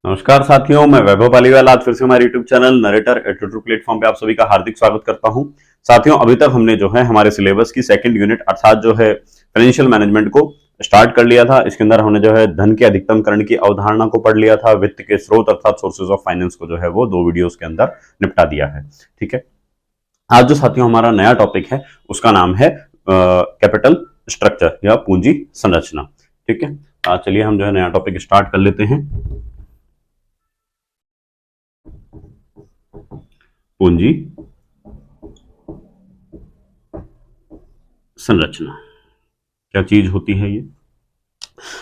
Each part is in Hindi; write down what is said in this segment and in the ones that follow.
नमस्कार साथियों, मैं वैभव पालीवाल आज फिर से हमारे YouTube channel narrator at platform पे आप सभी का हार्दिक स्वागत करता हूं। साथियों, अभी तक हमने जो है हमारे सिलेबस की सेकंड यूनिट अर्थात जो है फाइनेंशियल मैनेजमेंट को स्टार्ट कर लिया था। इसके अंदर हमने जो है धन के अधिकतमकरण की अवधारणा को पढ़ लिया था। वित्त के स्रोत अर्थात सोर्सेज ऑफ फाइनेंस को जो है वो 2 वीडियोस के अंदर निपटा दिया है। ठीक है, आज जो साथियों हमारा नया टॉपिक है उसका नाम है कैपिटल स्ट्रक्चर या पूंजी संरचना। ठीक है, चलिए हम जो है नया टॉपिक स्टार्ट कर लेते हैं। पूंजी संरचना क्या चीज होती है ये?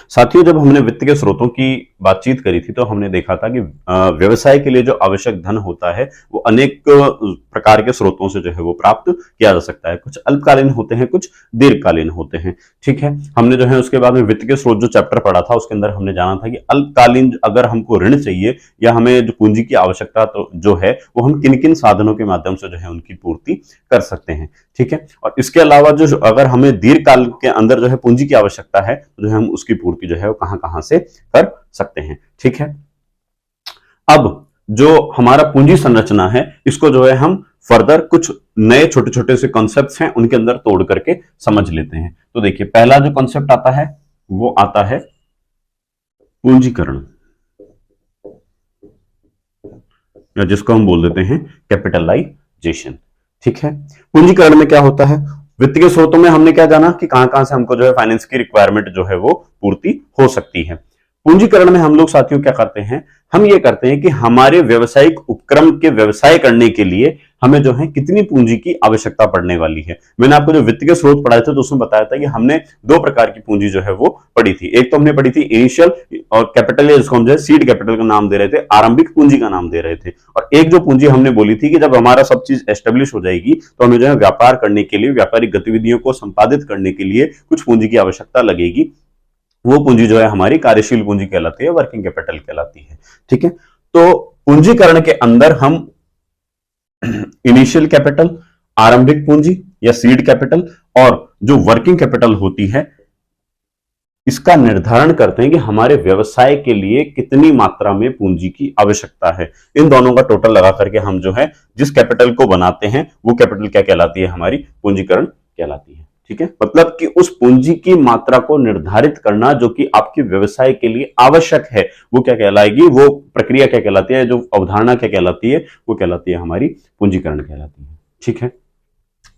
साथियों, जब हमने वित्त के स्रोतों की बातचीत करी थी तो हमने देखा था कि व्यवसाय के लिए जो आवश्यक धन होता है वो अनेक प्रकार के स्रोतों से जो है वो प्राप्त किया जा सकता है। कुछ अल्पकालीन होते हैं, कुछ दीर्घकालीन होते हैं। ठीक है, हमने जो है उसके बाद में वित्त के स्रोत जो चैप्टर पढ़ा था उसके अंदर हमने जाना था कि अल्पकालीन अगर हमको ऋण चाहिए या हमें जो पूंजी की आवश्यकता तो जो है वो हम किन किन साधनों के माध्यम से जो है उनकी पूर्ति कर सकते हैं। ठीक है, और इसके अलावा जो अगर हमें दीर्घकाल के अंदर जो है पूंजी की आवश्यकता है तो जो है हम उसकी पूर्ति जो है वो कहां कहां से कर सकते हैं। ठीक है, अब जो हमारा पूंजी संरचना है इसको जो है हम फर्दर कुछ नए छोटे छोटे से कॉन्सेप्ट्स हैं उनके अंदर तोड़ करके समझ लेते हैं। तो देखिए, पहला जो कॉन्सेप्ट आता है वो आता है पूंजीकरण, या जिसको हम बोल देते हैं कैपिटलाइजेशन। ठीक है, पूंजीकरण में क्या होता है? वित्त के स्रोतों में हमने क्या जाना कि कहां कहां से हमको जो है फाइनेंस की रिक्वायरमेंट जो है वो पूर्ति हो सकती है। पूंजीकरण में हम लोग साथियों क्या करते हैं, हम ये करते हैं कि हमारे व्यवसायिक उपक्रम के व्यवसाय करने के लिए हमें जो है कितनी पूंजी की आवश्यकता पड़ने वाली है। मैंने आपको जो वित्त के स्रोत पढ़ाए थे तो उसमें बताया था कि हमने 2 प्रकार की पूंजी जो है वो पढ़ी थी। एक तो हमने पढ़ी थी इनिशियल और कैपिटल, या जिसको हम जो है सीड कैपिटल का नाम दे रहे थे, आरंभिक पूंजी का नाम दे रहे थे। और एक जो पूंजी हमने बोली थी कि जब हमारा सब चीज एस्टेब्लिश हो जाएगी तो हमें जो है व्यापार करने के लिए, व्यापारिक गतिविधियों को संपादित करने के लिए कुछ पूंजी की आवश्यकता लगेगी। वो पूंजी जो है हमारी कार्यशील पूंजी कहलाती है, वर्किंग कैपिटल कहलाती है। ठीक है, तो पूंजीकरण के अंदर हम इनिशियल कैपिटल, आरंभिक पूंजी या सीड कैपिटल और जो वर्किंग कैपिटल होती है इसका निर्धारण करते हैं कि हमारे व्यवसाय के लिए कितनी मात्रा में पूंजी की आवश्यकता है। इन दोनों का टोटल लगा करके हम जो है जिस कैपिटल को बनाते हैं वो कैपिटल क्या कहलाती है? हमारी पूंजीकरण कहलाती है। ठीक है, मतलब कि उस पूंजी की मात्रा को निर्धारित करना जो कि आपके व्यवसाय के लिए आवश्यक है वो क्या कहलाएगी? वो प्रक्रिया क्या कहलाती है? जो अवधारणा क्या कहलाती है? वो कहलाती है हमारी पूंजीकरण कहलाती है। ठीक है,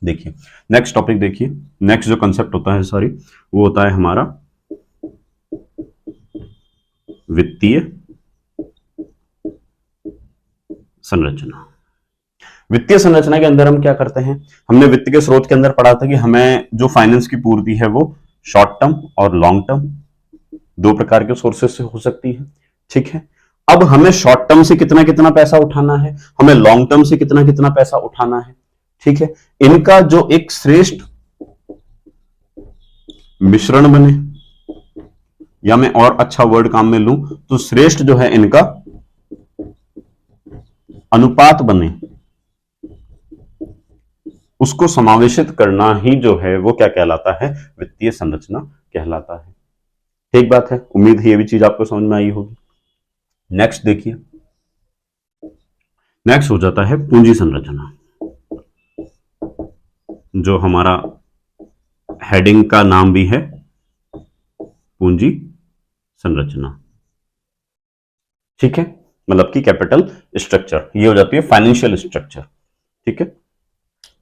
देखिए नेक्स्ट टॉपिक, देखिए नेक्स्ट जो कंसेप्ट होता है वो होता है हमारा वित्तीय संरचना। वित्तीय संरचना के अंदर हम क्या करते हैं? हमने वित्त के स्रोत के अंदर पढ़ा था कि हमें जो फाइनेंस की पूर्ति है वो शॉर्ट टर्म और लॉन्ग टर्म 2 प्रकार के सोर्सेस से हो सकती है। ठीक है, अब हमें शॉर्ट टर्म से कितना कितना पैसा उठाना है, हमें लॉन्ग टर्म से कितना कितना पैसा उठाना है। ठीक है, इनका जो एक श्रेष्ठ मिश्रण बने, या मैं और अच्छा वर्ड काम में लूं तो श्रेष्ठ जो है इनका अनुपात बने, उसको समावेशित करना ही जो है वो क्या कहलाता है? वित्तीय संरचना कहलाता है। ठीक बात है, उम्मीद है ये भी चीज आपको समझ में आई होगी। नेक्स्ट देखिए, नेक्स्ट हो जाता है पूंजी संरचना, जो हमारा हेडिंग का नाम भी है पूंजी संरचना। ठीक है, मतलब कि कैपिटल स्ट्रक्चर, ये हो जाती है फाइनेंशियल स्ट्रक्चर। ठीक है,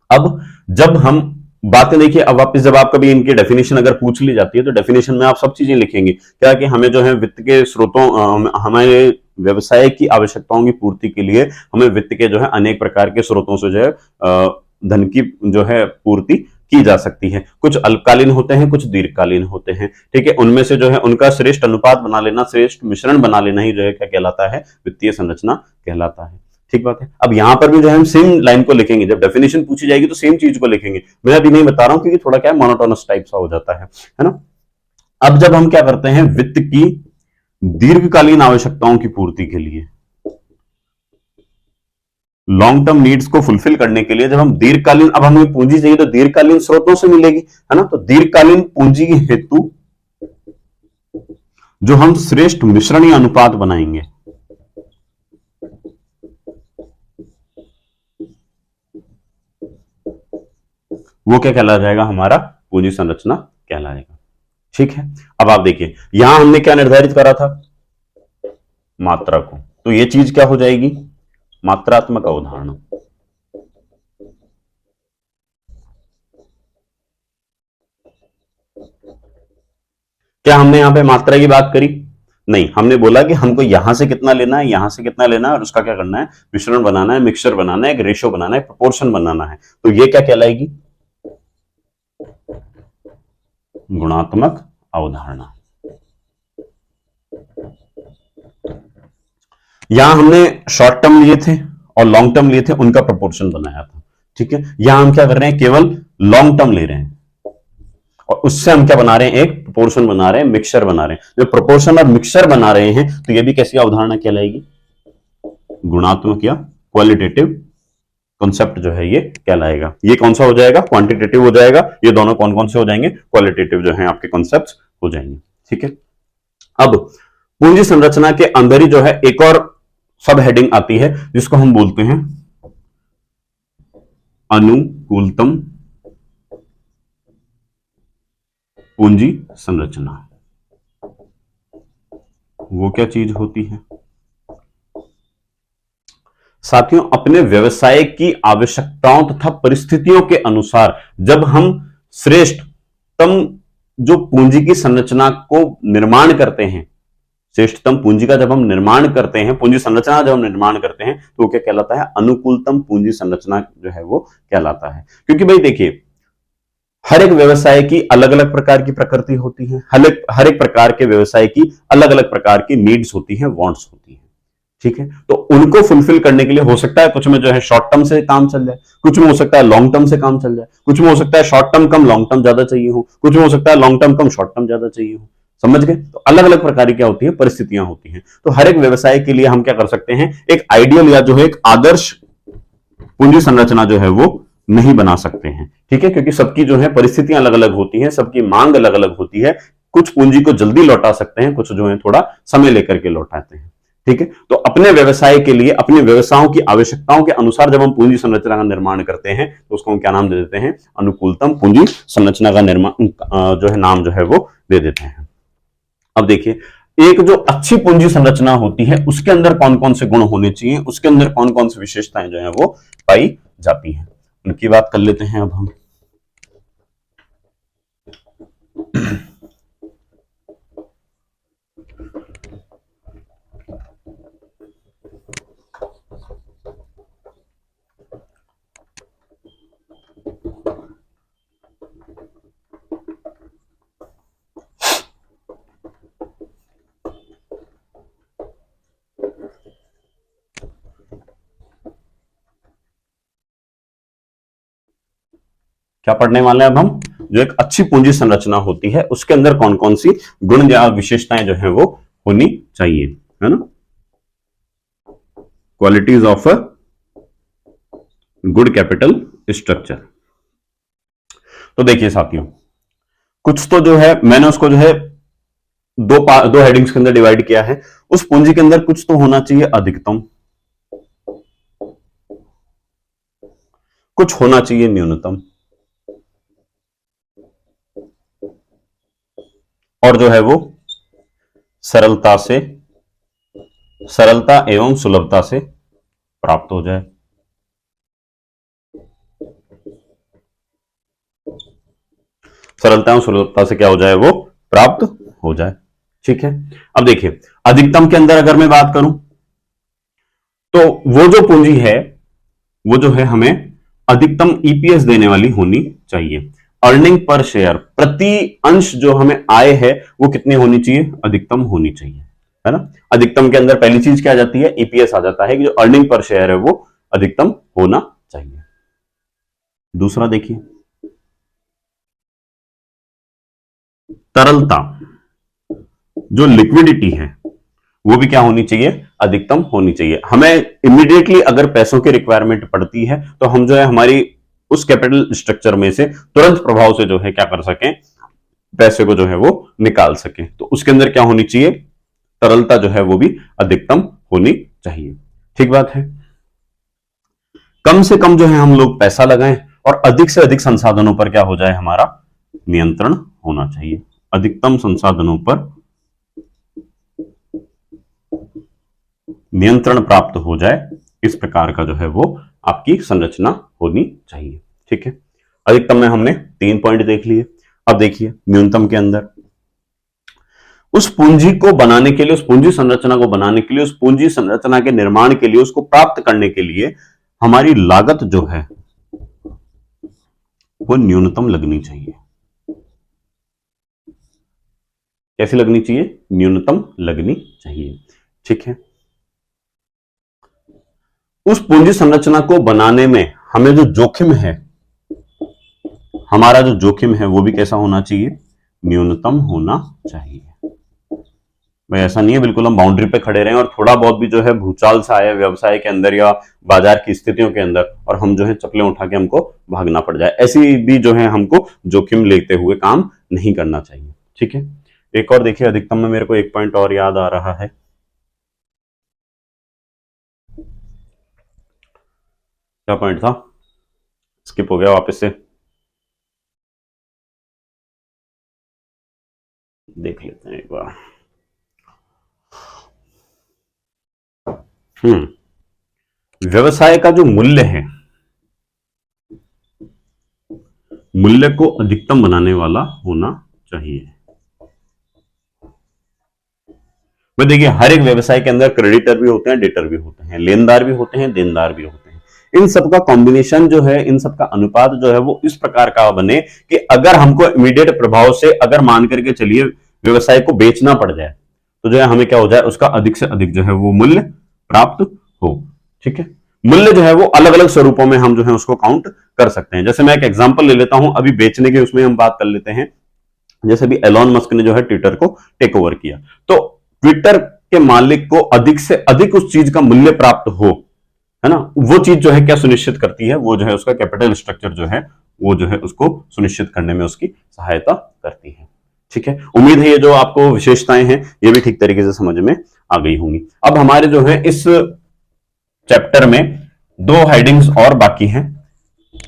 अब जब हम बातें देखिए, अब वापस जब आप कभी इनकी डेफिनेशन अगर पूछ ली जाती है तो डेफिनेशन में आप सब चीजें लिखेंगे क्या कि हमें जो है वित्त के स्रोतों, हमारे व्यवसाय की आवश्यकताओं की पूर्ति के लिए हमें वित्त के जो है अनेक प्रकार के स्रोतों से जो है धन की जो है पूर्ति की जा सकती है। कुछ अल्पकालीन होते हैं, कुछ दीर्घकालीन होते हैं। ठीक है, उनमें से जो है उनका श्रेष्ठ अनुपात बना लेना, श्रेष्ठ मिश्रण बना लेना ही जो है क्या कहलाता है? वित्तीय संरचना कहलाता है। ठीक बात है, अब यहां पर भी जो है हम सेम लाइन को लिखेंगे, जब डेफिनेशन पूछी जाएगी तो सेम चीज को लिखेंगे। मैं अभी नहीं बता रहा हूं क्योंकि थोड़ा क्या है, मोनोटोनस टाइप सा हो जाता है ना। अब जब हम क्या करते हैं वित्त की दीर्घकालीन आवश्यकताओं की पूर्ति के लिए, लॉन्ग टर्म नीड्स को फुलफिल करने के लिए, जब हम दीर्घकालीन, अब हमें पूंजी चाहिए तो दीर्घकालीन स्रोतों से मिलेगी, है ना। तो दीर्घकालीन पूंजी हेतु जो हम श्रेष्ठ मिश्रण या अनुपात बनाएंगे, वो क्या कहला जाएगा, हमारा पूंजी संरचना कहलाएगा। ठीक है, अब आप देखिए यहां हमने क्या निर्धारित करा था, मात्रा को, तो ये चीज क्या हो जाएगी, मात्रात्मक अवधारणा। क्या हमने यहां पे मात्रा की बात करी, नहीं, हमने बोला कि हमको यहां से कितना लेना है, यहां से कितना लेना है, और उसका क्या करना है, मिश्रण बनाना है, मिक्सचर बनाना है, एक रेशो बनाना है, प्रोपोर्शन बनाना है। तो ये क्या कहलाएगी, गुणात्मक अवधारणा। यहां हमने शॉर्ट टर्म लिए थे और लॉन्ग टर्म लिए थे, उनका प्रोपोर्शन बनाया था। ठीक है, यहां हम क्या कर रहे हैं, केवल लॉन्ग टर्म ले रहे हैं और उससे हम क्या बना रहे हैं, एक प्रोपोर्शन बना रहे हैं, मिक्सचर बना रहे हैं। जब प्रोपोर्शन और मिक्सचर बना रहे हैं तो ये भी कैसी अवधारणा कहलाएगी, गुणात्मक या क्वालिटेटिव कॉन्सेप्ट जो है ये कहलाएगा। ये कौन सा हो जाएगा, क्वांटिटेटिव हो जाएगा। ये दोनों कौन कौन से हो जाएंगे, क्वालिटेटिव जो है आपके कॉन्सेप्ट हो जाएंगे। ठीक है, अब पूंजी संरचना के अंदर ही जो है एक और सब हेडिंग आती है जिसको हम बोलते हैं अनुकूलतम पूंजी संरचना। वो क्या चीज होती है साथियों, अपने व्यवसाय की आवश्यकताओं तथा परिस्थितियों के अनुसार जब हम श्रेष्ठतम जो पूंजी की संरचना को निर्माण करते हैं, श्रेष्ठतम पूंजी का जब हम निर्माण करते हैं, पूंजी संरचना जब हम निर्माण करते हैं तो वो क्या कहलाता है, अनुकूलतम पूंजी संरचना जो है वो कहलाता है। क्योंकि भाई देखिए हर एक व्यवसाय की अलग अलग प्रकार की प्रकृति होती है, हर एक प्रकार के व्यवसाय की अलग अलग प्रकार की नीड्स होती है, वांट्स होती है। ठीक है, तो उनको फुलफिल करने के लिए हो सकता है कुछ में जो है शॉर्ट टर्म से काम चल जाए, कुछ में हो सकता है लॉन्ग टर्म से काम चल जाए, कुछ में हो सकता है शॉर्ट टर्म कम लॉन्ग टर्म ज्यादा चाहिए हो, कुछ में हो सकता है लॉन्ग टर्म कम शॉर्ट टर्म ज्यादा चाहिए हो। समझ गए, तो अलग अलग प्रकार की क्या होती है, परिस्थितियां होती हैं। तो हर एक व्यवसाय के लिए हम क्या कर सकते हैं, एक आइडियल या जो है एक आदर्श पूंजी संरचना जो है वो नहीं बना सकते हैं। ठीक है, क्योंकि सबकी जो है परिस्थितियां अलग अलग होती हैं, सबकी मांग अलग अलग होती है। कुछ पूंजी को जल्दी लौटा सकते हैं, कुछ जो है थोड़ा समय लेकर के लौटाते हैं। ठीक है, तो अपने व्यवसाय के लिए अपने व्यवसायों की आवश्यकताओं के अनुसार जब हम पूंजी संरचना का निर्माण करते हैं तो उसको हम क्या नाम दे देते हैं, अनुकूलतम पूंजी संरचना का निर्माण जो है नाम जो है वो दे देते हैं। अब देखिए एक जो अच्छी पूंजी संरचना होती है उसके अंदर कौन कौन से गुण होने चाहिए, उसके अंदर कौन कौन सी विशेषताएं जो है वो पाई जाती हैं, उनकी बात कर लेते हैं अब हम। क्या पढ़ने वाले हैं अब हम, जो एक अच्छी पूंजी संरचना होती है उसके अंदर कौन कौन सी गुण या विशेषताएं जो है वो होनी चाहिए, है ना। Qualities of a good capital structure. तो देखिए साथियों कुछ तो जो है मैंने उसको जो है दो हेडिंग्स के अंदर डिवाइड किया है। उस पूंजी के अंदर कुछ तो होना चाहिए अधिकतम, कुछ होना चाहिए न्यूनतम, और जो है वो सरलता एवं सुलभता से प्राप्त हो जाए। सरलता एवं सुलभता से क्या हो जाए, वो प्राप्त हो जाए। ठीक है, अब देखिए अधिकतम के अंदर अगर मैं बात करूं तो वो जो पूंजी है वो जो है हमें अधिकतम ईपीएस देने वाली होनी चाहिए। अर्निंग पर शेयर, प्रति अंश जो हमें आय है वो कितनी होनी चाहिए, अधिकतम होनी चाहिए, है ना। अधिकतम के अंदर पहली चीज क्या आ जाती है, ईपीएस आ जाता है कि जो अर्निंग पर शेयर है वो अधिकतम होना चाहिए। दूसरा देखिए तरलता, जो लिक्विडिटी है वो भी क्या होनी चाहिए, अधिकतम होनी चाहिए। हमें इमीडिएटली अगर पैसों की रिक्वायरमेंट पड़ती है तो हम जो है हमारी उस कैपिटल स्ट्रक्चर में से तुरंत प्रभाव से जो है क्या कर सकें, पैसे को जो है वो निकाल सकें। तो उसके अंदर क्या होनी चाहिए, तरलता जो है वो भी अधिकतम होनी चाहिए। ठीक बात है, कम से कम जो है हम लोग पैसा लगाएं और अधिक से अधिक संसाधनों पर क्या हो जाए, हमारा नियंत्रण होना चाहिए। अधिकतम संसाधनों पर नियंत्रण प्राप्त हो जाए, इस प्रकार का जो है वो आपकी संरचना होनी चाहिए। ठीक है, अधिकतम में हमने 3 पॉइंट देख लिए। अब देखिए न्यूनतम के अंदर उस पूंजी को बनाने के लिए, उस पूंजी संरचना को बनाने के लिए, उस पूंजी संरचना के निर्माण के लिए, उसको प्राप्त करने के लिए हमारी लागत जो है वो न्यूनतम लगनी चाहिए। कैसी लगनी चाहिए, न्यूनतम लगनी चाहिए। ठीक है, उस पूंजी संरचना को बनाने में हमें जो जोखिम है, हमारा जो जोखिम है वो भी कैसा होना चाहिए, न्यूनतम होना चाहिए। भाई ऐसा नहीं है बिल्कुल हम बाउंड्री पे खड़े रहें और थोड़ा बहुत भी जो है भूचाल सा आया व्यवसाय के अंदर या बाजार की स्थितियों के अंदर और हम जो है चप्पलें उठा के हमको भागना पड़ जाए, ऐसी भी जो है हमको जोखिम लेते हुए काम नहीं करना चाहिए। ठीक है, एक और देखिए अधिकतम में मेरे को एक पॉइंट और याद आ रहा है, क्या पॉइंट था, स्किप हो गया, वापस से देख लेते हैं एक बार। व्यवसाय का जो मूल्य है, मूल्य को अधिकतम बनाने वाला होना चाहिए। भाई देखिए हर एक व्यवसाय के अंदर क्रेडिटर भी होते हैं, डेटर भी होते हैं, लेनदार भी होते हैं, देनदार भी होते हैं। इन सबका कॉम्बिनेशन जो है, इन सबका अनुपात जो है वो इस प्रकार का बने कि अगर हमको इमीडिएट प्रभाव से अगर मान करके चलिए व्यवसाय को बेचना पड़ जाए तो जो है हमें क्या हो जाए, उसका अधिक से अधिक जो है वो मूल्य प्राप्त हो। ठीक है, मूल्य जो है वो अलग अलग स्वरूपों में हम जो है उसको काउंट कर सकते हैं। जैसे मैं एक एग्जांपल ले लेता हूं, अभी बेचने के उसमें हम बात कर लेते हैं। जैसे भी एलॉन मस्क ने जो है ट्विटर को टेक ओवर किया, तो ट्विटर के मालिक को अधिक से अधिक उस चीज का मूल्य प्राप्त हो, है ना, वो चीज जो है क्या सुनिश्चित करती है, वो जो है उसका कैपिटल स्ट्रक्चर जो है वो जो है उसको सुनिश्चित करने में उसकी सहायता करती है। ठीक है, उम्मीद है ये जो आपको विशेषताएं हैं ये भी ठीक तरीके से समझ में आ गई होंगी। अब हमारे जो है इस चैप्टर में 2 हेडिंग्स और बाकी हैं।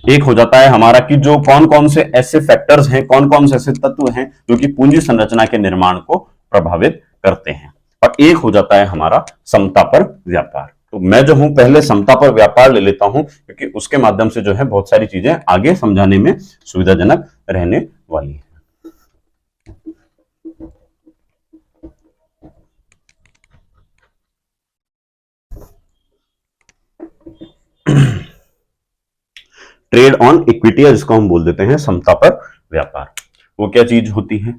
एक हो जाता है हमारा कि जो कौन कौन से ऐसे फैक्टर्स हैं, कौन कौन से ऐसे तत्व हैं जो कि पूंजी संरचना के निर्माण को प्रभावित करते हैं, और एक हो जाता है हमारा समता पर व्यापार। तो मैं जो हूं पहले समता पर व्यापार ले लेता हूं क्योंकि उसके माध्यम से जो है बहुत सारी चीजें आगे समझाने में सुविधाजनक रहने वाली है। ट्रेड ऑन इक्विटी, जिसको हम बोल देते हैं समता पर व्यापार, वो क्या चीज होती है?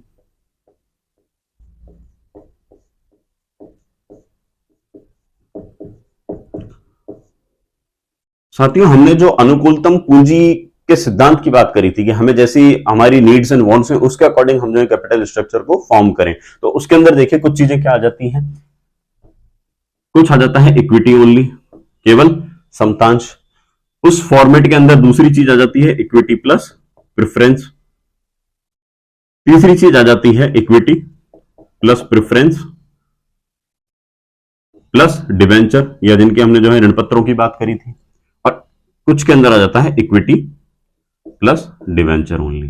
साथियों हमने जो अनुकूलतम पूंजी के सिद्धांत की बात करी थी कि हमें जैसी हमारी नीड्स एंड वांट्स हैं उसके अकॉर्डिंग हम जो है कैपिटल स्ट्रक्चर को फॉर्म करें, तो उसके अंदर देखिए कुछ चीजें क्या आ जाती हैं, कुछ आ जाता है इक्विटी ओनली, केवल समतांश। उस फॉर्मेट के अंदर दूसरी चीज आ जाती है इक्विटी प्लस प्रेफरेंस, तीसरी चीज आ जाती है equity plus preference plus debenture, या जिनके हमने जो है ऋण पत्रों की बात करी थी, और कुछ के अंदर आ जाता है इक्विटी प्लस डिवेंचर ओनली।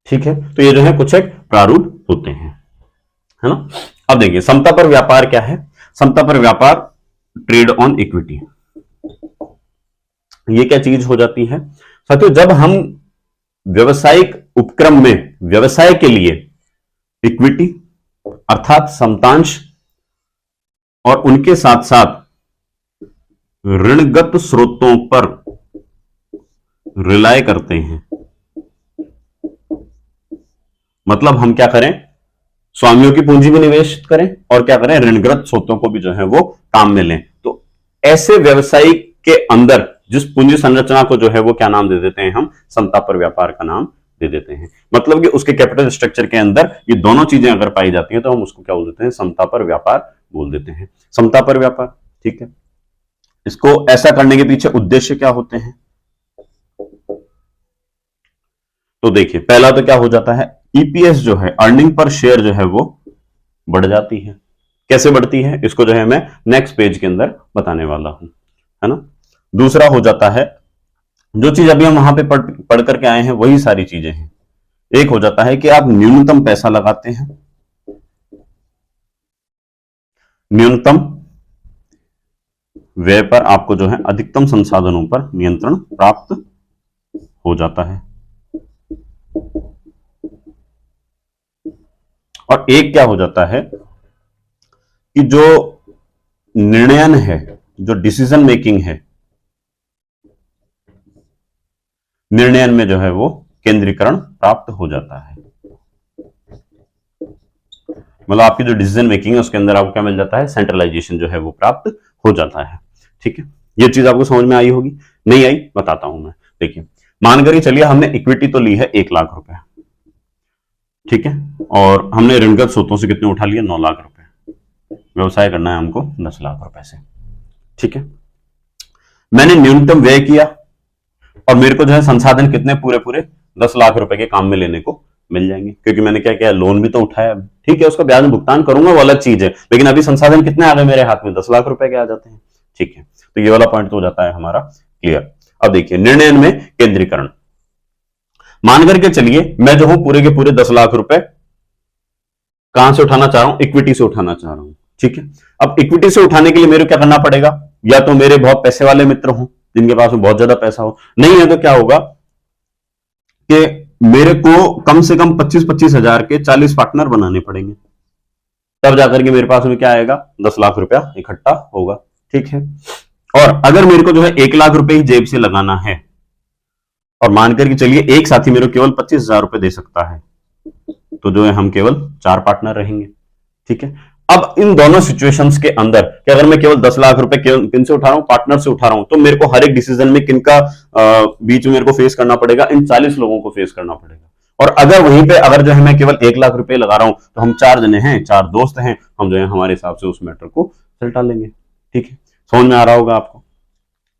ठीक है, तो ये जो है कुछ एक प्रारूप होते हैं, है ना। अब देखिए समता पर व्यापार क्या है। समता पर व्यापार ट्रेड ऑन इक्विटी, ये क्या चीज हो जाती है साथियों? जब हम व्यवसायिक उपक्रम में व्यवसाय के लिए इक्विटी अर्थात समतांश और उनके साथ साथ ऋणगत स्रोतों पर रिलाय करते हैं, मतलब हम क्या करें, स्वामियों की पूंजी भी निवेश करें और क्या करें, ऋणग्रस्त स्रोतों को भी जो है वो काम में लें, तो ऐसे व्यवसाय के अंदर जिस पूंजी संरचना को जो है वो क्या नाम दे देते हैं, हम समता पर व्यापार का नाम दे देते हैं। मतलब कि उसके कैपिटल स्ट्रक्चर के अंदर ये दोनों चीजें अगर पाई जाती हैं तो हम उसको क्या बोल देते हैं, समता पर व्यापार बोल देते हैं। समता पर व्यापार, ठीक है। इसको ऐसा करने के पीछे उद्देश्य क्या होते हैं? तो देखिए पहला तो क्या हो जाता है, ईपीएस जो है अर्निंग पर शेयर जो है वो बढ़ जाती है। कैसे बढ़ती है इसको जो है मैं नेक्स्ट पेज के अंदर बताने वाला हूं, है ना। दूसरा हो जाता है जो चीज अभी हम वहां पे पढ़ करके आए हैं वही सारी चीजें हैं। एक हो जाता है कि आप न्यूनतम पैसा लगाते हैं, न्यूनतम व्यय पर आपको जो है अधिकतम संसाधनों पर नियंत्रण प्राप्त हो जाता है। और एक क्या हो जाता है कि जो निर्णयन है, जो डिसीजन मेकिंग है, निर्णयन में जो है वो केंद्रीकरण प्राप्त हो जाता है। मतलब आपकी जो डिसीजन मेकिंग है उसके अंदर आपको क्या मिल जाता है, सेंट्रलाइजेशन जो है वो प्राप्त हो जाता है। ठीक है, ये चीज आपको समझ में आई होगी, नहीं आई बताता हूं मैं। देखिए मान कर चलिए हमने इक्विटी तो ली है 1 लाख रुपए, ठीक है, और हमने ऋणगत स्रोतों से कितने उठा लिए, 9 लाख रुपए। व्यवसाय करना है हमको 10 लाख रुपए से। ठीक है, मैंने न्यूनतम व्यय किया और मेरे को जो है संसाधन कितने पूरे पूरे 10 लाख रुपए के काम में लेने को मिल जाएंगे, क्योंकि मैंने क्या किया, लोन भी तो उठाया। ठीक है, उसका ब्याज भुगतान करूंगा वो अलग चीज है, लेकिन अभी संसाधन कितने आ गए मेरे हाथ में, 10 लाख रुपए के आ जाते हैं। ठीक है, तो ये वाला पॉइंट तो हो जाता है हमारा क्लियर। अब देखिए निर्णय में केंद्रीकरण, मान करके चलिए मैं जो हूं पूरे के पूरे 10 लाख रुपए कहां से उठाना चाह रहा हूं, इक्विटी से उठाना चाह रहा हूं। ठीक है, अब इक्विटी से उठाने के लिए मेरे क्या करना पड़ेगा, या तो मेरे बहुत पैसे वाले मित्र हों जिनके पास में बहुत ज्यादा पैसा हो, नहीं है तो क्या होगा कि मेरे को कम से कम 25-25 हजार के 40 पार्टनर बनाने पड़ेंगे, तब जाकर के मेरे पास में क्या आएगा, 10 लाख रुपया इकट्ठा होगा। ठीक है, और अगर मेरे को जो है 1 लाख रुपए ही जेब से लगाना है, और मान करके चलिए एक साथी मेरे को केवल 25,000 रुपए दे सकता है, तो जो है हम केवल 4 पार्टनर रहेंगे। ठीक है, अब इन दोनों सिचुएशंस के अंदर कि अगर मैं केवल 10 लाख रुपए किन से उठा रहा हूं, पार्टनर से उठा रहा हूं, तो मेरे को हर एक डिसीजन में किनका बीच में मेरे को फेस करना पड़ेगा, इन 40 लोगों को फेस करना पड़ेगा। और अगर वहीं पे अगर जो है मैं केवल 1 लाख रुपए लगा रहा हूं, तो हम 4 जने हैं, 4 दोस्त हैं, हम जो है हमारे हिसाब से उस मैटर को सलटा लेंगे। ठीक है, समझ में आ रहा होगा आपको।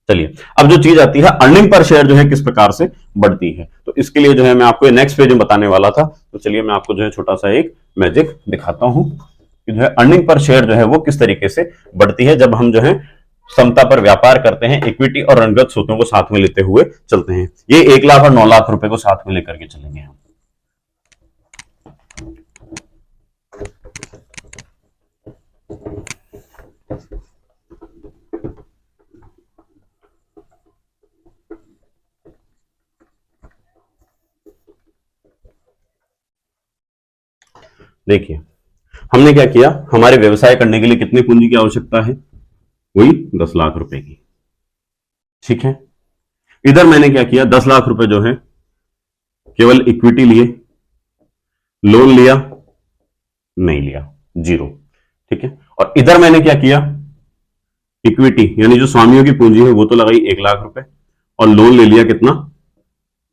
चलिए अब जो चीज आती है अर्निंग पर शेयर जो है किस प्रकार से बढ़ती है, तो इसके लिए जो है मैं आपको नेक्स्ट पेज में बताने वाला था। तो चलिए मैं आपको जो है छोटा सा एक मैजिक दिखाता हूं कि जो है अर्निंग पर शेयर जो है वो किस तरीके से बढ़ती है जब हम जो है समता पर व्यापार करते हैं, इक्विटी और ऋणगत स्रोतों को साथ में लेते हुए चलते हैं। ये 1 लाख और 9 लाख रुपए को साथ में लेकर के चलेंगे हम। देखिए हमने क्या किया, हमारे व्यवसाय करने के लिए कितनी पूंजी की आवश्यकता है, वही 10 लाख रुपए की। ठीक है, इधर मैंने क्या किया, 10 लाख रुपए जो है केवल इक्विटी लिए, लोन लिया नहीं लिया, 0। ठीक है, और इधर मैंने क्या किया, इक्विटी यानी जो स्वामियों की पूंजी है वो तो लगाई 1 लाख रुपए, और लोन ले लिया कितना,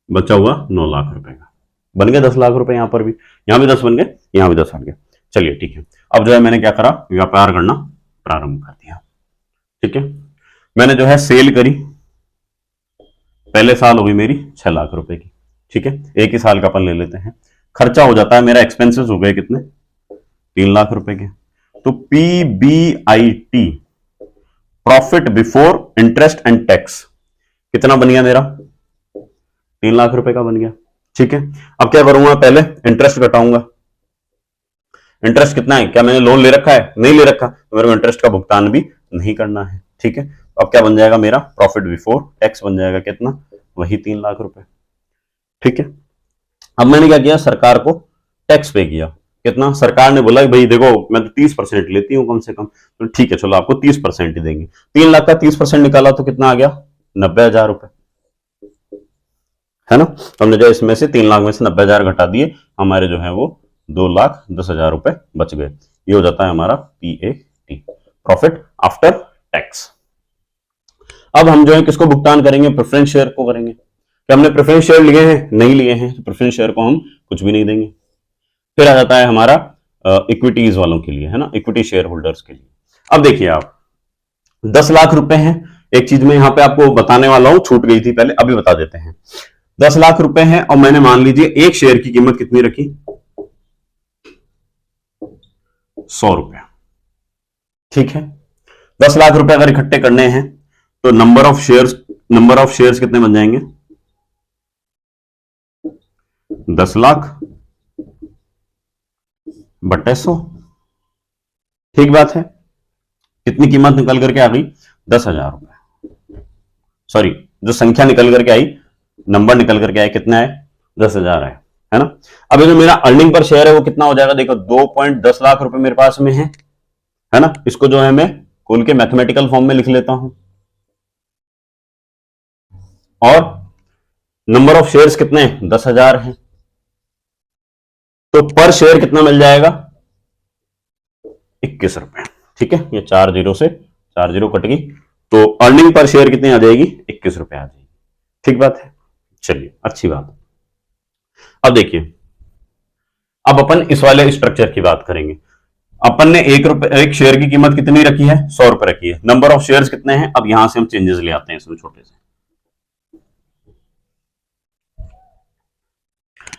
बचा हुआ 9 लाख रुपए का। बन गए 10 लाख रुपए, यहां पर भी, यहां भी 10 बन गए, यहां भी 10 बन गए। चलिए ठीक है, अब जो है मैंने क्या करा, व्यापार करना प्रारंभ कर दिया। ठीक है, मैंने जो है सेल करी, पहले साल हो गई मेरी 6 लाख रुपए की। ठीक है, एक ही साल का अपन ले लेते हैं। खर्चा हो जाता है मेरा, एक्सपेंसेस हो गए कितने, 3 लाख रुपए के। तो PBIT, profit before interest and tax, कितना बन गया मेरा, 3 लाख रुपए का बन गया। ठीक है, अब क्या करूंगा, पहले इंटरेस्ट घटाऊंगा। इंटरेस्ट कितना है, क्या मैंने लोन ले रखा है, नहीं ले रखा, तो मेरे को इंटरेस्ट का भुगतान भी नहीं करना है। ठीक है, अब क्या बन जाएगा मेरा, प्रॉफिट बिफोर टैक्स बन जाएगा कितना, वही 3 लाख रुपए। ठीक है, अब मैंने क्या किया, सरकार को टैक्स पे किया। कितना, सरकार ने बोला भाई देखो मैं तो 30% लेती हूँ कम से कम, तो ठीक है चलो आपको 30% ही देंगे। 3 लाख का 30% निकाला तो कितना आ गया, 90,000 रुपए, है ना। तो हमने जो इसमें से 3 लाख में से 90,000 घटा दिए, हमारे जो है वो 2,10,000 रुपए बच गए। ये हो जाता है हमारा PAT, प्रॉफिट आफ्टर टैक्स। अब हम जो है किसको भुगतान करेंगे, प्रेफरेंस शेयर को करेंगे। क्या हमने प्रेफरेंस शेयर लिए हैं, नहीं लिए हैं, तो प्रेफरेंस शेयर को हम कुछ भी नहीं देंगे। फिर आ जाता है हमारा इक्विटीज वालों के लिए, है ना, इक्विटी शेयर होल्डर्स के लिए। अब देखिए आप 10 लाख रुपए हैं, एक चीज में यहां पे आपको बताने वाला हूं, छूट गई थी पहले, अभी बता देते हैं। 10 लाख रुपए हैं और मैंने मान लीजिए एक शेयर की कीमत कितनी रखी, 100 रुपया। ठीक है, 10 लाख रुपए अगर इकट्ठे करने हैं तो नंबर ऑफ शेयर्स कितने बन जाएंगे, 10 लाख बटे 100। ठीक बात है। कितनी कीमत निकल करके आ गई? 10,000 रुपए। सॉरी, जो संख्या निकल करके आई, नंबर निकल करके आए, कितना है? 10,000 है ना। अब ये जो मेरा अर्निंग पर शेयर है वो कितना हो जाएगा? देखो 2.10 लाख रुपए मेरे पास में है ना। इसको जो है मैं खोल के मैथमेटिकल फॉर्म में लिख लेता हूं। और नंबर ऑफ शेयर्स कितने हैं? 10,000 है। तो पर शेयर कितना मिल जाएगा? 21 रुपए। ठीक है, ये 4 जीरो से 4 जीरो कट गई, तो अर्निंग पर शेयर कितनी आ जाएगी? 21 रुपए आ जाएगी। ठीक बात है। चलिए, अच्छी बात। अब देखिए, अब अपन इस वाले स्ट्रक्चर की बात करेंगे। अपन ने एक शेयर की कीमत कितनी रखी है? 100 रुपए रखी है। नंबर ऑफ शेयर्स कितने हैं? अब यहां से हम चेंजेस ले आते हैं इसमें छोटे से।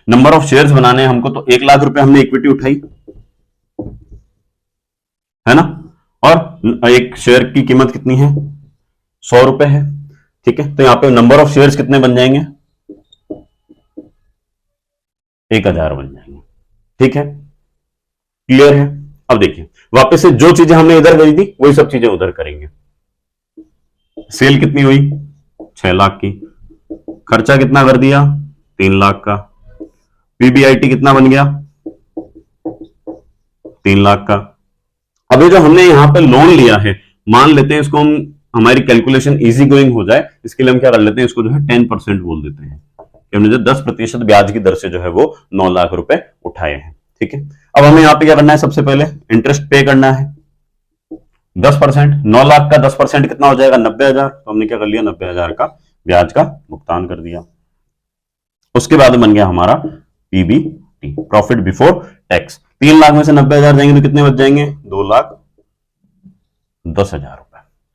नंबर ऑफ शेयर्स बनाने हैं हमको, तो 1 लाख रुपए हमने इक्विटी उठाई, है ना। और एक शेयर की कीमत कितनी है? 100 रुपए है। ठीक है, तो यहां पे नंबर ऑफ शेयर्स कितने बन जाएंगे? 1000 बन जाएंगे। ठीक है, क्लियर है। अब देखिए, वापस से जो चीजें हमने इधर करी थी वही सब चीजें उधर करेंगे। सेल कितनी हुई? 6 लाख की। खर्चा कितना कर दिया? 3 लाख का। पीबीआईटी कितना बन गया? 3 लाख का। अब ये जो हमने यहां पे लोन लिया है, मान लेते हैं इसको हम, हमारी कैलकुलेशन इजी गोइंग हो जाए, इसके लिए हम क्या कर लेते हैं, इसको जो है 10% बोल देते हैं कि हमने जो 10% ब्याज की दर से जो है वो 9 लाख रुपए उठाए हैं। ठीक है, अब हमें यहाँ पे क्या करना है? सबसे पहले इंटरेस्ट पे करना है 10%। 9 लाख का 10% कितना हो जाएगा? 90,000। तो हमने क्या कर लिया? 90,000 का ब्याज का भुगतान कर दिया। उसके बाद बन गया हमारा PBT, profit before tax. 3 lakh में से 90,000 जाएंगे तो कितने बच जाएंगे? 2,10,000 रुपए।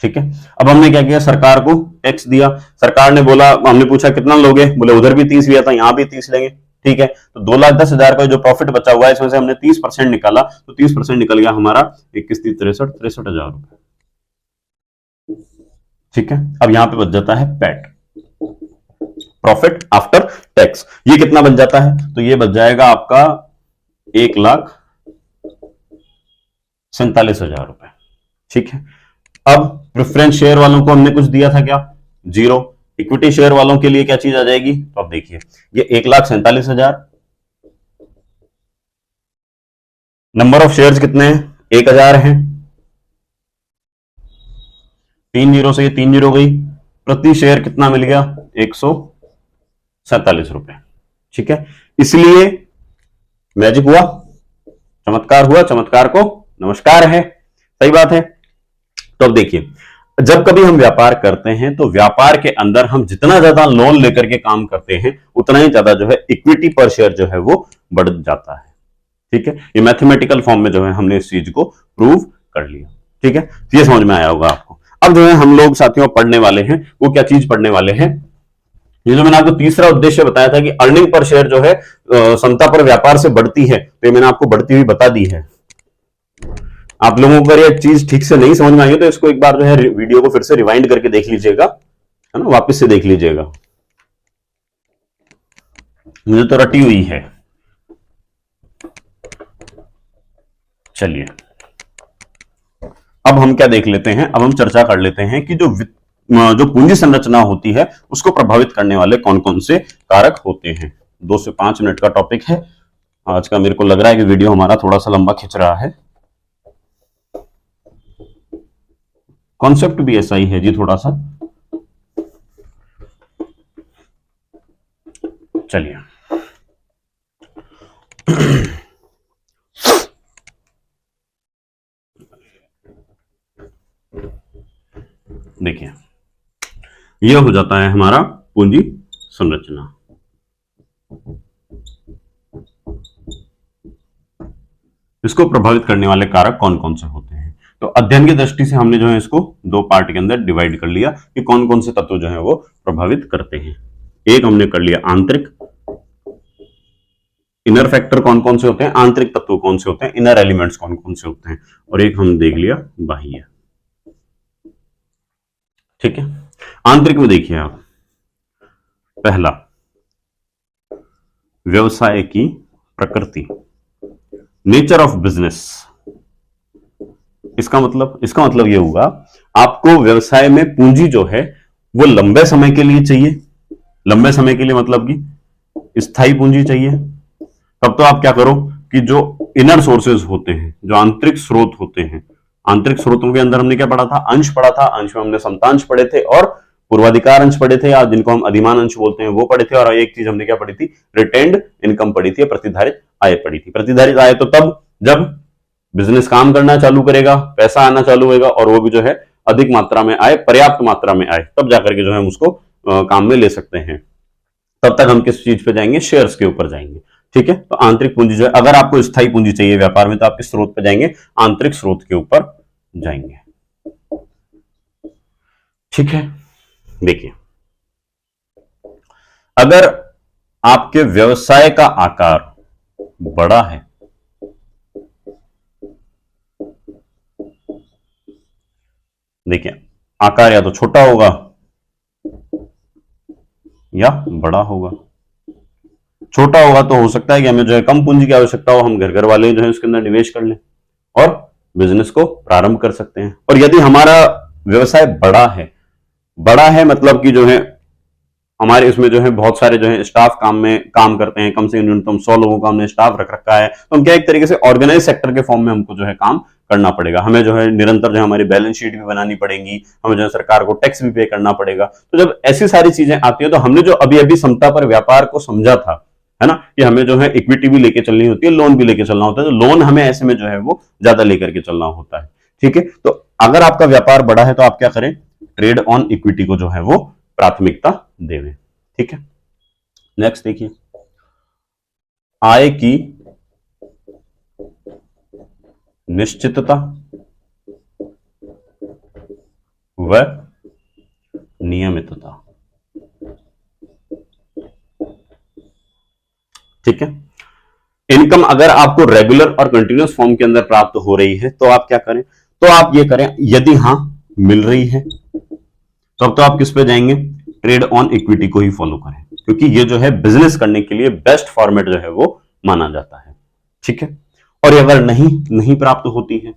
ठीक है, अब हमने क्या किया? सरकार को टैक्स दिया। सरकार ने बोला, हमने पूछा कितना लोगे? बोले उधर भी 30 लिया था, यहां भी 30 लेंगे। ठीक है, तो 2,10,000 का जो प्रॉफिट बचा हुआ है इसमें से हमने 30% निकाला, तो 30% निकल गया हमारा 63,63,63,000 रुपए। ठीक है, अब यहां पे बच जाता है पैट, प्रॉफिट आफ्टर टैक्स। ये कितना बन जाता है? तो ये बच जाएगा आपका 1,47,000 रुपए। ठीक है, अब प्रेफरेंस शेयर वालों को हमने कुछ दिया था क्या? 0। इक्विटी शेयर वालों के लिए क्या चीज आ जाएगी? तो अब देखिए, ये 1,47,000। नंबर ऑफ शेयर्स कितने हैं? 1,000 हैं। 3 जीरो से ये 3 जीरो गई, प्रति शेयर कितना मिल गया? 147 रुपए। ठीक है, इसलिए मैजिक हुआ, चमत्कार हुआ, चमत्कार को नमस्कार है। सही बात है। तो अब देखिए, जब कभी हम व्यापार करते हैं तो व्यापार के अंदर हम जितना ज्यादा लोन लेकर के काम करते हैं उतना ही ज्यादा जो है इक्विटी पर शेयर जो है वो बढ़ जाता है। ठीक है, ये मैथमेटिकल फॉर्म में जो है हमने इस चीज को प्रूव कर लिया। ठीक है, ये समझ में आया होगा आपको। अब जो है हम लोग साथियों पढ़ने वाले हैं, वो क्या चीज पढ़ने वाले हैं? ये जो मैंने आपको तीसरा उद्देश्य बताया था कि अर्निंग पर शेयर जो है समता पर व्यापार से बढ़ती है, तो ये मैंने आपको बढ़ती हुई बता दी है। आप लोगों को अगर ये चीज ठीक से नहीं समझ में आई तो इसको एक बार जो है वीडियो को फिर से रिवाइंड करके देख लीजिएगा, है ना, वापस से देख लीजिएगा। मुझे तो रटी हुई है। चलिए, अब हम क्या देख लेते हैं? अब हम चर्चा कर लेते हैं कि जो पूंजी संरचना होती है उसको प्रभावित करने वाले कौन कौन से कारक होते हैं। 2 से 5 मिनट का टॉपिक है आज का। मेरे को लग रहा है कि वीडियो हमारा थोड़ा सा लंबा खिंच रहा है। कॉन्सेप्ट भी ऐसा ही है जी, थोड़ा सा। चलिए, देखिए, यह हो जाता है हमारा पूंजी संरचना। इसको प्रभावित करने वाले कारक कौन कौन से होते हैं? तो अध्ययन की दृष्टि से हमने जो है इसको 2 पार्ट के अंदर डिवाइड कर लिया कि कौन कौन से तत्व जो है वो प्रभावित करते हैं। एक हमने कर लिया आंतरिक, इनर फैक्टर कौन कौन से होते हैं, आंतरिक तत्व कौन से होते हैं, इनर एलिमेंट्स कौन कौन से होते हैं, और एक हम देख लिया बाह्य। ठीक है, आंतरिक में देखिए आप, पहला व्यवसाय की प्रकृति, नेचर ऑफ बिजनेस। इसका मतलब यह होगा आपको व्यवसाय में पूंजी जो है वो लंबे समय के लिए चाहिए। लंबे समय के लिए मतलब कि स्थायी पूंजी चाहिए। तब तो आप क्या करो कि जो इनर सोर्सेज होते हैं, जो आंतरिक स्रोत होते हैं, आंतरिक स्रोतों के अंदर हमने क्या पढ़ा था, अंश पढ़ा था। अंश में हमने समतांश पढ़े थे और पूर्वाधिकार अंश पढ़े थे, या जिनको हम अधिमान अंश बोलते हैं वो पढ़े थे। और एक चीज हमने क्या पढ़ी थी, रिटेन्ड इनकम पढ़ी थी, प्रतिधारित आय पढ़ी थी। प्रतिधारित आय तो तब जब बिजनेस काम करना चालू करेगा, पैसा आना चालू होगा और वो भी जो है अधिक मात्रा में आए, पर्याप्त मात्रा में आए, तब जाकर के जो है हम उसको काम में ले सकते हैं। तब तक हम किस चीज पे जाएंगे, शेयर्स के ऊपर जाएंगे। ठीक है, तो आंतरिक पूंजी जो है, अगर आपको स्थायी पूंजी चाहिए व्यापार में तो आप किस स्रोत पे जाएंगे, आंतरिक स्रोत के ऊपर जाएंगे। ठीक है, देखिए अगर आपके व्यवसाय का आकार बड़ा है, देखिए आकार या तो छोटा होगा या बड़ा होगा। छोटा होगा तो हो सकता है कि हमें जो है कम पूंजी की आवश्यकता हो, हम घर वाले जो है उसके अंदर निवेश कर लें और बिजनेस को प्रारंभ कर सकते हैं। और यदि हमारा व्यवसाय बड़ा है मतलब कि जो है हमारे इसमें जो है बहुत सारे जो है स्टाफ काम करते हैं, कम से न्यूनतम 100 लोगों का हमने स्टाफ रख रखा है, तो हम क्या एक तरीके से ऑर्गेनाइज सेक्टर के फॉर्म में हमको जो है काम करना पड़ेगा। हमें जो है निरंतर जो हमारी बैलेंस शीट भी बनानी पड़ेगी, हमें जो है सरकार को टैक्स भी पे करना पड़ेगा। तो जब ऐसी सारी चीजें आती है तो हमने जो अभी अभी समता पर व्यापार को समझा था, है ना, कि हमें जो है इक्विटी भी लेके चलनी होती है, लोन भी लेके चलना होता है, तो लोन हमें ऐसे में जो है वो ज्यादा लेकर के चलना होता है। ठीक है, तो अगर आपका व्यापार बड़ा है तो आप क्या करें, ट्रेड ऑन इक्विटी को जो है वो प्राथमिकता देवें। ठीक है, नेक्स्ट देखिए, आय की निश्चितता व नियमितता। ठीक है, इनकम अगर आपको रेगुलर और कंटिन्यूअस फॉर्म के अंदर प्राप्त हो रही है तो आप क्या करें, तो आप ये करें, यदि हां मिल रही है तो अब तो आप किस पे जाएंगे, ट्रेड ऑन इक्विटी को ही फॉलो करें, क्योंकि ये जो है बिजनेस करने के लिए बेस्ट फॉर्मेट जो है वो माना जाता है। ठीक है, और अगर नहीं प्राप्त होती है,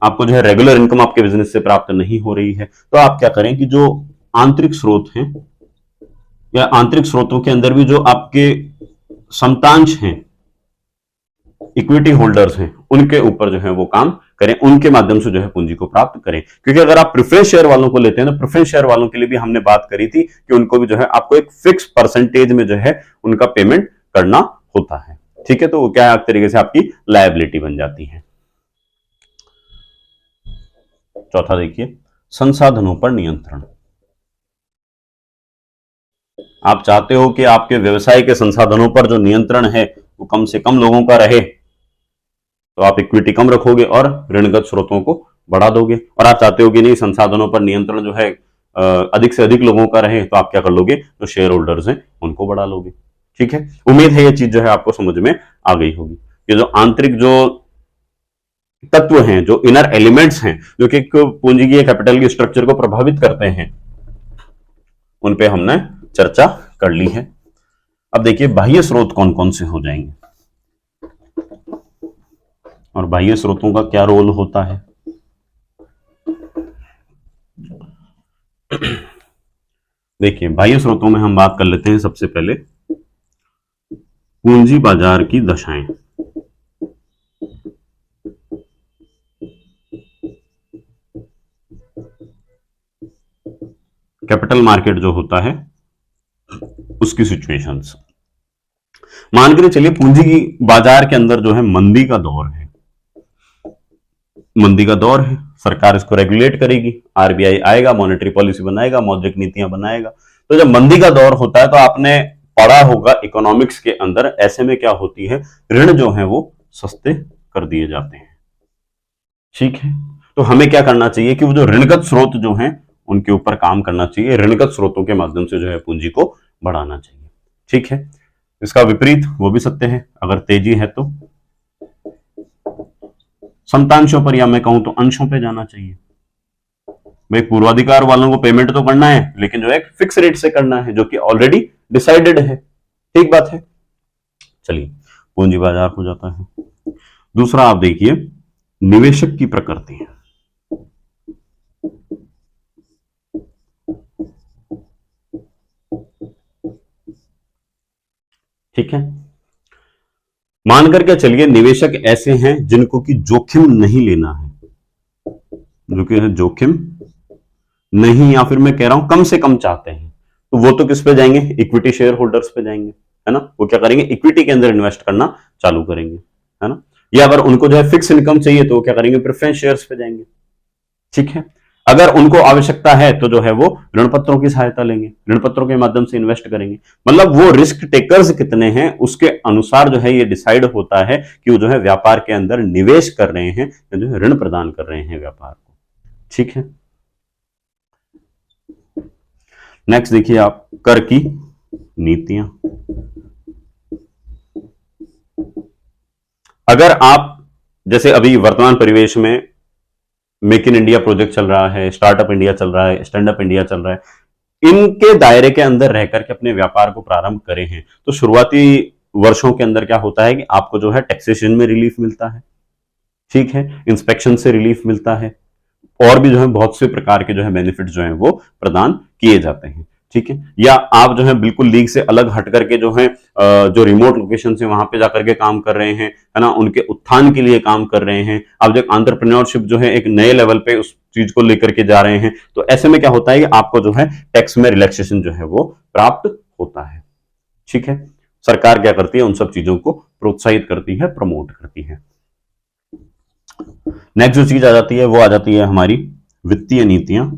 आपको जो है रेगुलर इनकम आपके बिजनेस से प्राप्त नहीं हो रही है, तो आप क्या करें कि जो आंतरिक स्रोत हैं या आंतरिक स्रोतों के अंदर भी जो आपके समतांश हैं, इक्विटी होल्डर्स हैं, उनके ऊपर जो है वो काम करें, उनके माध्यम से जो है पूंजी को प्राप्त करें। क्योंकि अगर आप प्रेफरेंस शेयर वालों को लेते हैं तो प्रेफरेंस शेयर वालों के लिए भी हमने बात करी थी कि उनको भी जो है आपको एक फिक्स परसेंटेज में जो है उनका पेमेंट करना होता है। ठीक है, तो वो क्या एक तरीके से आपकी लायबिलिटी बन जाती है। चौथा देखिए, संसाधनों पर नियंत्रण। आप चाहते हो कि आपके व्यवसाय के संसाधनों पर जो नियंत्रण है वो कम से कम लोगों का रहे, तो आप इक्विटी कम रखोगे और ऋणगत स्रोतों को बढ़ा दोगे। और आप चाहते हो कि नहीं, संसाधनों पर नियंत्रण जो है अधिक से अधिक लोगों का रहे, तो आप क्या कर लोगे, जो शेयर होल्डर्स हैं उनको बढ़ा लोगे। ठीक है, उम्मीद है ये चीज जो है आपको समझ में आ गई होगी। ये जो आंतरिक जो तत्व हैं, जो इनर एलिमेंट्स हैं, जो कि पूंजी की कैपिटल की स्ट्रक्चर को प्रभावित करते हैं, उन पे हमने चर्चा कर ली है। अब देखिए बाह्य स्रोत कौन कौन से हो जाएंगे और बाह्य स्रोतों का क्या रोल होता है। देखिए बाह्य स्रोतों में हम बात कर लेते हैं सबसे पहले पूंजी बाजार की दशाएं। कैपिटल मार्केट जो होता है उसकी सिचुएशंस। मान के चलिए पूंजी की बाजार के अंदर जो है मंदी का दौर है, सरकार इसको रेगुलेट करेगी, आरबीआई आएगा, मॉनेटरी पॉलिसी बनाएगा, मौद्रिक नीतियां बनाएगा। तो जब मंदी का दौर होता है तो आपने पढ़ा होगा इकोनॉमिक्स के अंदर, ऐसे में क्या होती है, ऋण जो है वो सस्ते कर दिए जाते हैं। ठीक है, तो हमें क्या करना चाहिए कि वो जो ऋणगत स्रोत जो हैं उनके ऊपर काम करना चाहिए, ऋणगत स्रोतों के माध्यम से जो है पूंजी को बढ़ाना चाहिए। ठीक है, इसका विपरीत वो भी सत्य है, अगर तेजी है तो समतांशों पर या मैं कहूं तो अंशों पे जाना चाहिए। भाई पूर्वाधिकार वालों को पेमेंट तो करना है, लेकिन जो है फिक्स रेट से करना है, जो कि ऑलरेडी डिसाइडेड है। ठीक बात है, चलिए, पूंजी बाजार हो जाता है। दूसरा आप देखिए, निवेशक की प्रकृति। ठीक है, मान करके चलिए निवेशक ऐसे हैं जिनको कि जोखिम नहीं लेना है, जो कि जोखिम नहीं, या फिर मैं कह रहा हूं कम से कम चाहते हैं, तो वो तो किस पे जाएंगे, इक्विटी शेयर होल्डर्स पे जाएंगे, है ना। वो क्या करेंगे, इक्विटी के अंदर इन्वेस्ट करना चालू करेंगे, है ना। या अगर उनको जो है फिक्स इनकम चाहिए तो वो क्या करेंगे, प्रेफरेंस शेयर्स पे जाएंगे। ठीक है, अगर उनको आवश्यकता है तो जो है वो ऋण पत्रों की सहायता लेंगे, ऋण पत्रों के माध्यम से इन्वेस्ट करेंगे। मतलब वो रिस्क टेकर्स कितने हैं उसके अनुसार जो है ये डिसाइड होता है कि वो जो है व्यापार के अंदर निवेश कर रहे हैं या जो है ऋण प्रदान कर रहे हैं व्यापार को। ठीक है, नेक्स्ट देखिए आप, कर की नीतियां। अगर आप जैसे अभी वर्तमान परिवेश में मेक इन इंडिया प्रोजेक्ट चल रहा है, स्टार्टअप इंडिया चल रहा है, स्टैंड अप इंडिया चल रहा है, इनके दायरे के अंदर रहकर के अपने व्यापार को प्रारंभ करें हैं, तो शुरुआती वर्षों के अंदर क्या होता है कि आपको जो है टैक्सेशन में रिलीफ मिलता है, ठीक है, इंस्पेक्शन से रिलीफ मिलता है, और भी जो है बहुत से प्रकार के जो है बेनिफिट जो है वो प्रदान किए जाते हैं। ठीक है, या आप जो है बिल्कुल लीग से अलग हट करके जो है जो रिमोट लोकेशन से वहां पे जाकर के काम कर रहे हैं, है ना, उनके उत्थान के लिए काम कर रहे हैं, आप जो एंटरप्रेन्योरशिप जो है एक नए लेवल पे उस चीज को लेकर के जा रहे हैं, तो ऐसे में क्या होता है कि आपको जो है टैक्स में रिलैक्सेशन जो है वो प्राप्त होता है। ठीक है, सरकार क्या करती है, उन सब चीजों को प्रोत्साहित करती है, प्रमोट करती है। नेक्स्ट जो चीज आ जाती है वो आ जाती है हमारी वित्तीय नीतियां।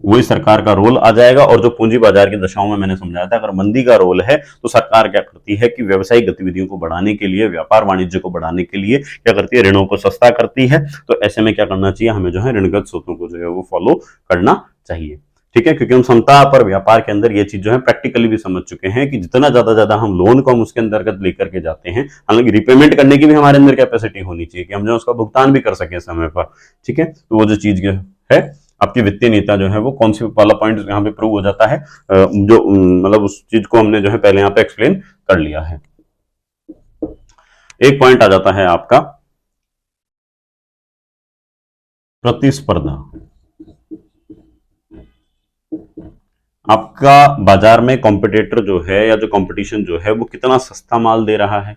वही सरकार का रोल आ जाएगा, और जो पूंजी बाजार की दशाओं में मैंने समझाया था, अगर मंदी का रोल है तो सरकार क्या करती है कि व्यवसायिक गतिविधियों को बढ़ाने के लिए, व्यापार वाणिज्य को बढ़ाने के लिए क्या करती है, ऋणों को सस्ता करती है। तो ऐसे में क्या करना चाहिए, हमें जो है ऋणगत स्रोतों को जो है वो फॉलो करना चाहिए। ठीक है, क्योंकि हम समता पर व्यापार के अंदर ये चीज जो है प्रैक्टिकली भी समझ चुके हैं कि जितना ज्यादा हम लोन को हम उसके अंतर्गत लेकर के जाते हैं, हालांकि रिपेमेंट करने की भी हमारे अंदर कैपेसिटी होनी चाहिए कि हम जो उसका भुगतान भी कर सके समय पर। ठीक है, तो वो जो चीज है आपकी वित्तीय नीतियां जो है वो कौन सी वाला पॉइंट यहाँ पे प्रूव हो जाता है, जो मतलब उस चीज को हमने जो है पहले यहाँ पे एक्सप्लेन कर लिया है। एक पॉइंट आ जाता है आपका प्रतिस्पर्धा। आपका बाजार में कॉम्पिटिटर जो है या जो कंपटीशन जो है वो कितना सस्ता माल दे रहा है,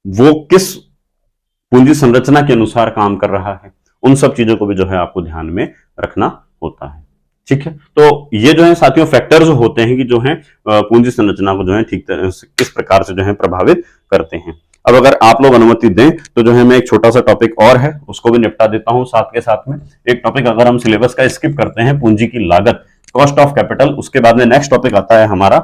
वो किस पूंजी संरचना के अनुसार काम कर रहा है, उन सब चीजों को भी जो है आपको ध्यान में रखना होता है। ठीक है, तो ये जो है साथियों फैक्टर्स होते हैं कि जो है पूंजी संरचना को जो है ठीक तरह से किस प्रकार से जो है प्रभावित करते हैं। अब अगर आप लोग अनुमति दें तो जो है मैं एक छोटा सा टॉपिक और है उसको भी निपटा देता हूं साथ के साथ में। एक टॉपिक अगर हम सिलेबस का स्किप करते हैं, पूंजी की लागत, कॉस्ट ऑफ कैपिटल, उसके बाद में नेक्स्ट टॉपिक आता है हमारा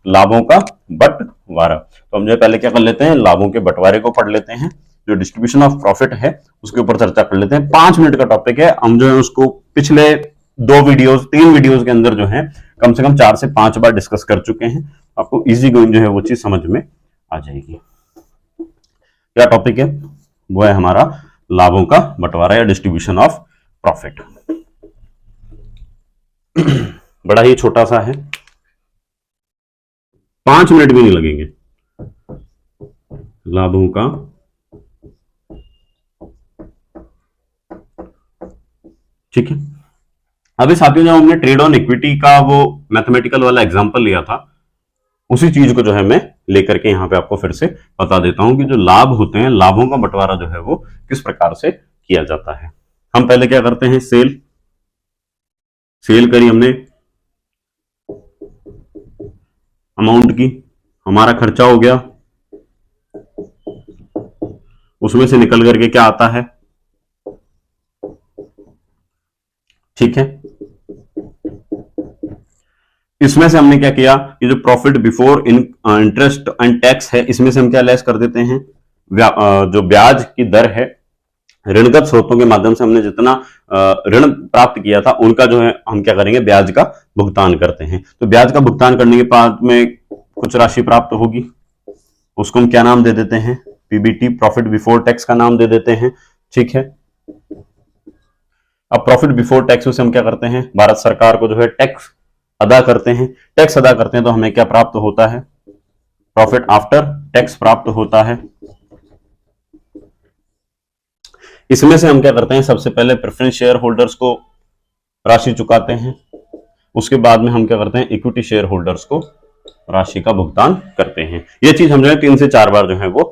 लाभों का बंटवारा। तो हम जो पहले क्या कर लेते हैं, लाभों के बंटवारे को पढ़ लेते हैं, जो डिस्ट्रीब्यूशन ऑफ प्रॉफिट है उसके ऊपर चर्चा कर लेते हैं। 5 मिनट का टॉपिक है, हम जो है उसको पिछले 3 वीडियोस के अंदर जो है कम से कम 4 से 5 बार डिस्कस कर चुके हैं। आपको इजी गोइंग जो है वो चीज समझ में आ जाएगी। क्या टॉपिक है, वो है हमारा लाभों का बंटवारा या डिस्ट्रीब्यूशन ऑफ प्रॉफिट। बड़ा ही छोटा सा है, 5 मिनट भी नहीं लगेंगे। लाभों का ठीक है, अभी साथियों जब हमने ट्रेड ऑन इक्विटी का वो मैथमेटिकल वाला एग्जांपल लिया था, उसी चीज को जो है मैं लेकर के यहां पे आपको फिर से बता देता हूं कि जो लाभ होते हैं, लाभों का बंटवारा जो है वो किस प्रकार से किया जाता है। हम पहले क्या करते हैं, सेल करी हमने, अमाउंट की, हमारा खर्चा हो गया, उसमें से निकल करके क्या आता है, ठीक है, इसमें से हमने क्या किया, ये जो profit before interest and tax है, इसमें से हम क्या लेस कर देते हैं, जो ब्याज की दर है, ऋणगत स्रोतों के माध्यम से हमने जितना ऋण प्राप्त किया था उनका जो है हम क्या करेंगे, ब्याज का भुगतान करते हैं। तो ब्याज का भुगतान करने के बाद में कुछ राशि प्राप्त होगी, उसको हम क्या नाम दे देते हैं, पीबीटी, प्रॉफिट बिफोर टैक्स का नाम दे देते हैं। ठीक है, अब प्रॉफिट बिफोर टैक्स से हम क्या करते हैं, भारत सरकार को जो है टैक्स अदा करते हैं, टैक्स अदा करते हैं, तो हमें क्या प्राप्त होता है? प्रॉफिट आफ्टर टैक्स प्राप्त होता है। इसमें से हम क्या करते हैं? सबसे पहले प्रेफरेंस शेयर होल्डर्स को राशि चुकाते हैं, उसके बाद में हम क्या करते हैं? इक्विटी शेयर होल्डर्स को राशि का भुगतान करते हैं। यह चीज हम जो है 3 से 4 बार जो है वो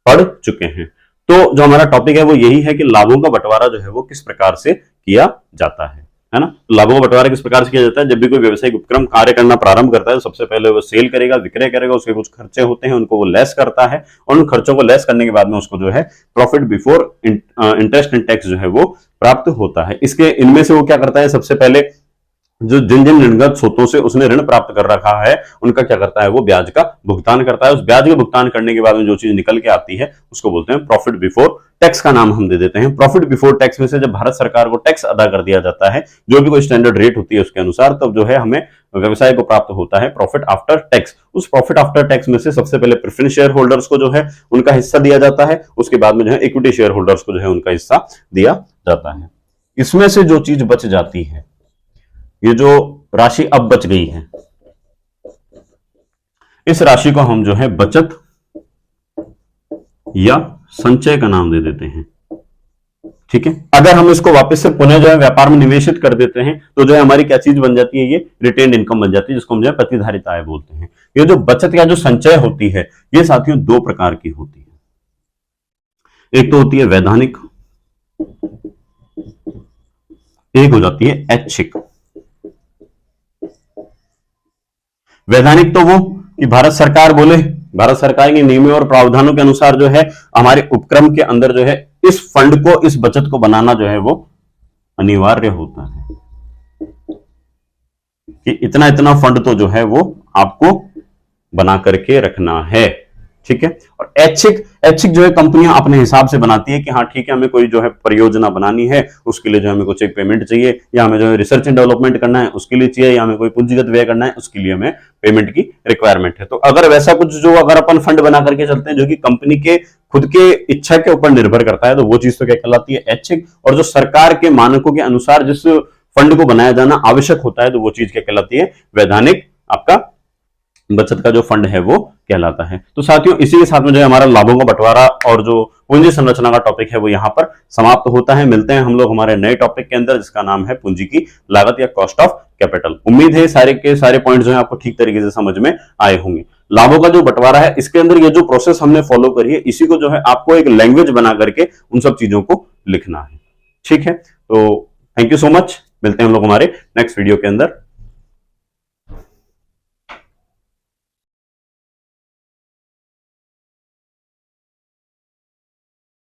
पढ़ चुके हैं। तो जो हमारा टॉपिक है वो यही है कि लाभों का बंटवारा जो है वो किस प्रकार से किया जाता है ना? तो लाभों का बंटवारा किस प्रकार से किया जाता है? जब भी कोई व्यवसायिक उपक्रम कार्य करना प्रारंभ करता है तो सबसे पहले वो सेल करेगा, विक्रय करेगा, उसके कुछ खर्चे होते हैं, उनको वो लेस करता है, और उन खर्चों को लेस करने के बाद में उसको जो है profit before interest and tax जो है वो प्राप्त होता है। इसके इनमें से वो क्या करता है? सबसे पहले जो जिन जिन ऋणगत स्रोतों से उसने ऋण प्राप्त कर रखा है उनका क्या करता है? वो ब्याज का भुगतान करता है। उस ब्याज के भुगतान करने के बाद में जो चीज निकल के आती है उसको बोलते हैं प्रॉफिट बिफोर टैक्स का नाम हम दे देते हैं। प्रॉफिट बिफोर टैक्स में से जब भारत सरकार को टैक्स अदा कर दिया जाता है, जो भी कोई स्टैंडर्ड रेट होती है उसके अनुसार, तब जो है हमें व्यवसाय को प्राप्त होता है प्रॉफिट आफ्टर टैक्स। उस प्रॉफिट आफ्टर टैक्स में से सबसे पहले प्रेफरेंस शेयर होल्डर्स को जो है उनका हिस्सा दिया जाता है, उसके बाद में जो है इक्विटी शेयर होल्डर्स को जो है उनका हिस्सा दिया जाता है। इसमें से जो चीज बच जाती है, ये जो राशि अब बच गई है, इस राशि को हम जो है बचत या संचय का नाम दे देते हैं। ठीक है, अगर हम इसको वापस से पुनः जो है व्यापार में निवेशित कर देते हैं तो जो है हमारी क्या चीज बन जाती है? ये रिटेन्ड इनकम बन जाती है, जिसको हम जो है प्रतिधारित आय बोलते हैं। ये जो बचत या जो संचय होती है, ये साथियों 2 प्रकार की होती है। एक तो होती है वैधानिक, एक हो जाती है ऐच्छिक। वैधानिक तो वो कि भारत सरकार बोले, भारत सरकार के नियमों और प्रावधानों के अनुसार जो है हमारे उपक्रम के अंदर जो है इस फंड को, इस बचत को बनाना जो है वो अनिवार्य होता है कि इतना इतना फंड तो जो है वो आपको बना करके रखना है। ठीक है, और ऐच्छिक जो है कंपनियां अपने हिसाब से बनाती है कि हाँ ठीक है, हमें कोई जो है परियोजना बनानी है, उसके लिए जो हमें कुछ एक पेमेंट चाहिए, या हमें जो है रिसर्च एंड डेवलपमेंट करना है उसके लिए चाहिए, या हमें कोई पूंजीगत व्यय करना है उसके लिए हमें पेमेंट की रिक्वायरमेंट है। तो अगर वैसा कुछ जो अगर अपन फंड बना करके चलते हैं जो कि कंपनी के खुद के इच्छा के ऊपर निर्भर करता है, तो वो चीज तो क्या कहलाती है? ऐच्छिक। और जो सरकार के मानकों के अनुसार जिस फंड को बनाया जाना आवश्यक होता है, तो वो चीज क्या कहलाती है? वैधानिक आपका बचत का जो फंड है वो कहलाता है। तो साथियों, इसी के साथ में जो है हमारा लाभों का बंटवारा और जो पूंजी संरचना का टॉपिक है वो यहाँ पर समाप्त होता है। मिलते हैं हम लोग हमारे नए टॉपिक के अंदर, जिसका नाम है पूंजी की लागत या कॉस्ट ऑफ कैपिटल। उम्मीद है सारे के सारे पॉइंट जो है आपको ठीक तरीके से समझ में आए होंगे। लाभों का जो बंटवारा है, इसके अंदर ये जो प्रोसेस हमने फॉलो करी है, इसी को जो है आपको एक लैंग्वेज बना करके उन सब चीजों को लिखना है। ठीक है, तो थैंक यू सो मच। मिलते हैं हम लोग हमारे नेक्स्ट वीडियो के अंदर।